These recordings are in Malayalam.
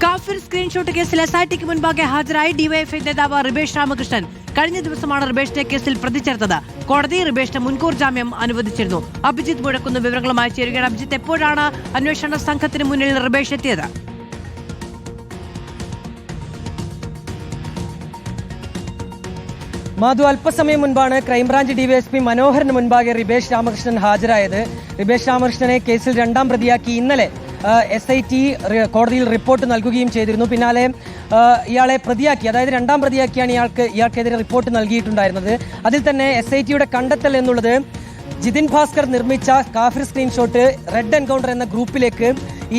കാഫിർ സ്ക്രീൻഷോട്ട് കേസിൽ എസ്ഐടിക്ക് മുൻപാകെ ഹാജരായി ഡിവൈഎഫ്ഐ നേതാവ് റിബേഷ് രാമകൃഷ്ണൻ. കഴിഞ്ഞ ദിവസമാണ് റിബേഷിനെ കേസിൽ പ്രതി ചേർത്തത്. കോടതി റിബേഷിന് മുൻകൂർ ജാമ്യം അനുവദിച്ചിരുന്നു. അഭിജിത്ത് മുഴക്കുന്ന വിവരങ്ങളുമായി ചേരുകയാണ്. അഭിജിത്ത്, എപ്പോഴാണ് അന്വേഷണ സംഘത്തിന് മുന്നിൽ റിബേഷ് എത്തിയത്? മാധു, അല്പസമയം മുൻപാണ് ക്രൈംബ്രാഞ്ച് ഡിവൈഎസ്പി മനോഹറിന് മുൻപാകെ റിബേഷ് രാമകൃഷ്ണൻ ഹാജരായത്. റിബേഷ് രാമകൃഷ്ണനെ കേസിൽ രണ്ടാം പ്രതിയാക്കി ഇന്നലെ SIT കോടതിയിൽ റിപ്പോർട്ട് നൽകുകയും ചെയ്തിരുന്നു. പിന്നാലെ ഇയാളെ പ്രതിയാക്കി, അതായത് രണ്ടാം പ്രതിയാക്കിയാണ് ഇയാൾക്കെതിരെ റിപ്പോർട്ട് നൽകിയിട്ടുണ്ടായിരുന്നത്. അതിൽ തന്നെ SITയുടെ കണ്ടെത്തൽ എന്നുള്ളത് ജിതിൻ ഭാസ്കർ നിർമ്മിച്ച കാഫിർ സ്ക്രീൻഷോട്ട് റെഡ് എൻകൗണ്ടർ എന്ന ഗ്രൂപ്പിലേക്ക്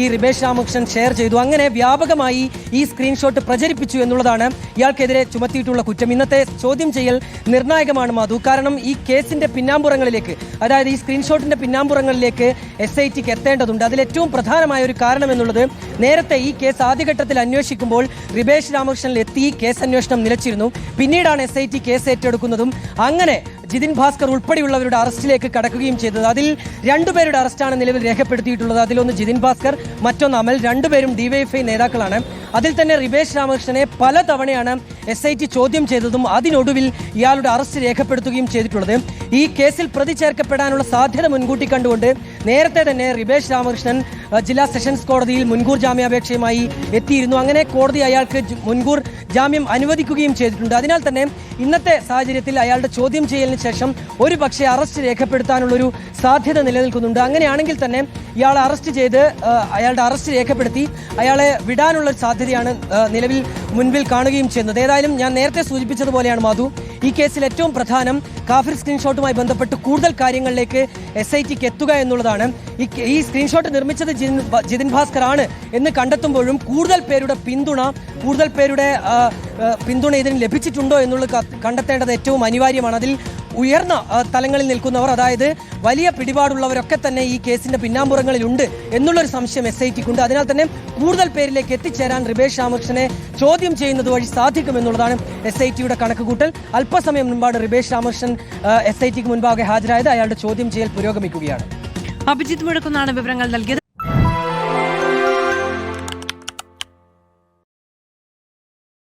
ഈ റിബേഷ് രാമകൃഷ്ണൻ ഷെയർ ചെയ്തു. അങ്ങനെ വ്യാപകമായി ഈ സ്ക്രീൻഷോട്ട് പ്രചരിപ്പിച്ചു എന്നുള്ളതാണ് ഇയാൾക്കെതിരെ ചുമത്തിയിട്ടുള്ള കുറ്റം. ഇന്നത്തെ ചോദ്യം ചെയ്യൽ നിർണായകമാണ് മാധു. കാരണം ഈ കേസിന്റെ പിന്നാമ്പുറങ്ങളിലേക്ക്, അതായത് ഈ സ്ക്രീൻഷോട്ടിന്റെ പിന്നാമ്പുറങ്ങളിലേക്ക് SITക്ക് എത്തേണ്ടതുണ്ട്. അതിലേറ്റവും പ്രധാനമായ ഒരു കാരണം എന്നുള്ളത്, നേരത്തെ ഈ കേസ് ആദ്യഘട്ടത്തിൽ അന്വേഷിക്കുമ്പോൾ റിബേഷ് രാമകൃഷ്ണനിൽ എത്തി കേസ് അന്വേഷണം നിലച്ചിരുന്നു. പിന്നീടാണ് SIT കേസ് ഏറ്റെടുക്കുന്നതും അങ്ങനെ ജിതിൻ ഭാസ്കർ ഉൾപ്പെടെയുള്ളവരുടെ അറസ്റ്റിലേക്ക് കടക്കുകയും ചെയ്തത്. അതിൽ രണ്ടുപേരുടെ അറസ്റ്റാണ് നിലവിൽ രേഖപ്പെടുത്തിയിട്ടുള്ളത്. അതിലൊന്ന് ജിതിൻ ഭാസ്കർ, മറ്റൊന്ന് അമൽ. രണ്ടുപേരും ഡിവൈഎഫ്ഐ നേതാക്കളാണ്. അതിൽ തന്നെ റിബേഷ് രാമകൃഷ്ണനെ പലതവണയാണ് SIT ചോദ്യം ചെയ്തതും അതിനൊടുവിൽ ഇയാളുടെ അറസ്റ്റ് രേഖപ്പെടുത്തുകയും ചെയ്തിട്ടുള്ളത്. ഈ കേസിൽ പ്രതി ചേർക്കപ്പെടാനുള്ള സാധ്യത മുൻകൂട്ടി കണ്ടുകൊണ്ട് നേരത്തെ തന്നെ റിബേഷ് രാമകൃഷ്ണൻ ജില്ലാ സെഷൻസ് കോടതിയിൽ മുൻകൂർ ജാമ്യാപേക്ഷയുമായി എത്തിയിരുന്നു. അങ്ങനെ കോടതി അയാൾക്ക് മുൻകൂർ ജാമ്യം അനുവദിക്കുകയും ചെയ്തിട്ടുണ്ട്. അതിനാൽ തന്നെ ഇന്നത്തെ സാഹചര്യത്തിൽ അയാളുടെ ചോദ്യം ചെയ്യലിന് ശേഷം ഒരു പക്ഷേ അറസ്റ്റ് രേഖപ്പെടുത്താനുള്ളൊരു സാധ്യത നിലനിൽക്കുന്നുണ്ട്. അങ്ങനെയാണെങ്കിൽ തന്നെ ഇയാളെ അറസ്റ്റ് ചെയ്ത് അയാളുടെ അറസ്റ്റ് രേഖപ്പെടുത്തി അയാളെ വിടാനുള്ള സാധ്യതയാണ് നിലവിൽ മുൻപിൽ കാണുകയും ചെയ്യുന്നത്. ഏതായാലും ഞാൻ നേരത്തെ സൂചിപ്പിച്ചതുപോലെയാണ് മാധു, ഈ കേസിൽ ഏറ്റവും പ്രധാനം കാഫിർ സ്ക്രീൻഷോട്ടുമായി ബന്ധപ്പെട്ട് കൂടുതൽ കാര്യങ്ങളിലേക്ക് SITക്ക് എത്തുക എന്നുള്ളതാണ്. ഈ സ്ക്രീൻഷോട്ട് നിർമ്മിച്ചത് ജിതിൻ ഭാസ്കർ ആണ് എന്ന് കണ്ടെത്തുമ്പോഴും കൂടുതൽ പേരുടെ പിന്തുണ ഇതിന് ലഭിച്ചിട്ടുണ്ടോ എന്നുള്ളത് കണ്ടെത്തേണ്ടത് ഏറ്റവും അനിവാര്യമാണ്. അതിൽ ഉയർന്ന തലങ്ങളിൽ നിൽക്കുന്നവർ, അതായത് വലിയ പിടിപാടുള്ളവരൊക്കെ തന്നെ ഈ കേസിന്റെ പിന്നാമ്പുറങ്ങളിലുണ്ട് എന്നുള്ളൊരു സംശയം SITക്കുണ്ട്. അതിനാൽ തന്നെ കൂടുതൽ പേരിലേക്ക് എത്തിച്ചേരാൻ റിബേഷ് രാമകൃഷ്ണനെ ചോദ്യം ചെയ്യുന്നത് വഴി സാധിക്കുമെന്നുള്ളതാണ് SITയുടെ കണക്കുകൂട്ടൽ. അല്പസമയം മുൻപാണ് റിബേഷ് രാമകൃഷ്ണൻ SITക്ക് മുൻപാകെ ഹാജരായത്. അയാളുടെ ചോദ്യം ചെയ്യൽ പുരോഗമിക്കുകയാണ്. അഭിജിത്ത് മുഴക്കുന്നാണ് വിവരങ്ങൾ നൽകിയത്.